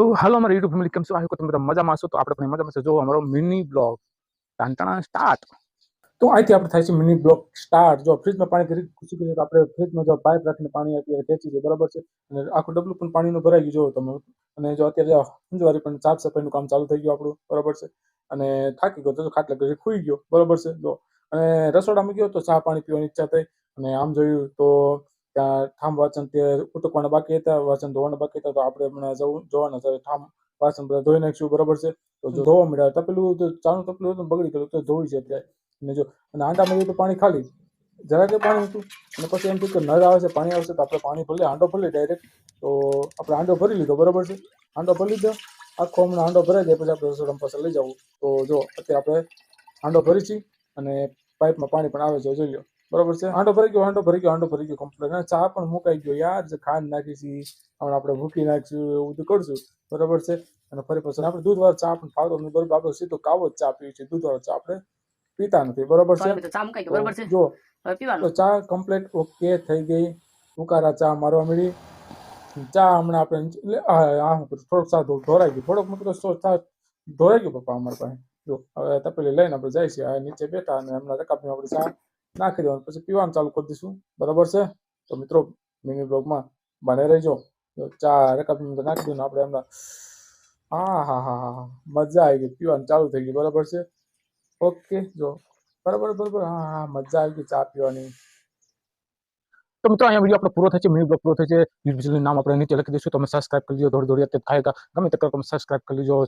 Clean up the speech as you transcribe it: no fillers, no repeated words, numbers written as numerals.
તો હાલો અમારા YouTube family કેમ છો? આઈ હોપ તમે બધા મજામાં હશો. તો આપણે પણ મજામાં છે. જો અમારો મિની બ્લોગ ટાંટાણા સ્ટાર્ટ. તો અહીંથી આપણે થાય છે મિની બ્લોગ સ્ટાર્ટ. જો ફ્રીજમાં પાણી કરી ખુશી કરી તો આપણે ફ્રીજમાં જો પાઇપ રાખીને પાણી અત્યારે ખેંચી છે, બરાબર છે. અને આખું ડબલું પણ પાણીનું ભરાઈ ગયું જો તમે. અને જો અત્યારે સંજવારી પણ સાફ સફાઈનું કામ ચાલુ થઈ ગયું આપણું, બરાબર છે. અને થાકી ગયો તો ખાટલા ઘરે ખુઈ ગયો, બરાબર છે. જો અને રસોડામાં ગયો તો ચા પાણી પીવાની ઈચ્છા થઈ. અને આમ જોયું તો ત્યાં ઠામ વાસણ તે ઉટકવાના બાકી હતા, વાસણ ધોવાના બાકી હતા. તો આપણે હમણાં જોવાના છે ઠામ વાસણ બધા ધોઈ નાખશું, બરાબર છે. તો જો ધોવા મળ્યા તપેલું તો ચાનું તપેલું હતું બગડી ગયું તો ધોઈ છે અત્યારે. અને જો અને આંડામાં તો પાણી ખાલી જરાકે પાણી હતું. અને પછી એમ થયું કે નળ આવે છે, પાણી આવશે તો આપણે પાણી ભલે હાંડો ભલે ડાયરેક્ટ. તો આપણે હાંડો ભરી લીધો, બરાબર છે. હાંડો ભરી લીધો આખો હમણાં હાંડો ભરાઈ જાય પછી આપણે રસોડામાં પાછા લઈ જવું. તો જો અત્યારે આપણે હાંડો ભરી છીએ અને પાઇપમાં પાણી પણ આવે છે, જોઈ લો, બરાબર છે. હાંડો ભરી ગયો, હાંડો ભરી ગયો, હાંડો ભરી ગયો કમ્પ્લીટ. અને ચા પણ મુકાઈ ગયો યાર, જે ખાંડ નાખી છે હમણાં આપણે મૂકી નાખશું, એવું બધું કરશું, બરાબર છે. અને ફરી પછી આપણે દૂધવાળો ચા પણ ફાવતો નથી, બરાબર. આપણે સીધો કાવો જ ચા પીએ છીએ, દૂધવાળો ચા આપણે પીતા નથી, બરાબર છે. જો તો ચા કમ્પ્લીટ ઓકે થઈ ગઈ. ઉકારા ચા મારવા મળી. ચા હમણાં આપણે થોડોક ચા ઢોરાઈ ગયું, થોડોક મતલબ ચા ઢોરાઈ ગયું પપ્પા અમારા પાસે. જો હવે તપેલી લઈને આપણે જાય છે, આ નીચે બેઠા અને હમણાં રકાબીમાં આપણે ચા નાખી દેવાનું, પછી પીવાનું ચાલુ કરી દઈશું, બરાબર છે. તો મિત્રો મિની બ્લોગમાં બને રહેજો. ચા રકાબીમાં નાખી દઉં આપણે હમણાં. હા હા હા હા હા, મજા આવી ગઈ, પીવાનું ચાલુ થઈ ગયું, બરાબર છે. ઓકે, જો બરાબર. હા હા, મજા આવી ગઈ ચા પીવાની. તો મિત્રો અહીંયા વિડીયો આપણો પૂરો થાય છે, મિની બ્લોગ પૂરો થાય છે. યુટ્યુબ ચેનલનું નામ આપણે નીચે લખી દઈશું. તમે સબસ્ક્રાઇબ કરી લેજો, દોડી અત્યારે થાય ગમે તે કરો તમે સબસ્ક્રાઇબ કરી લેજો.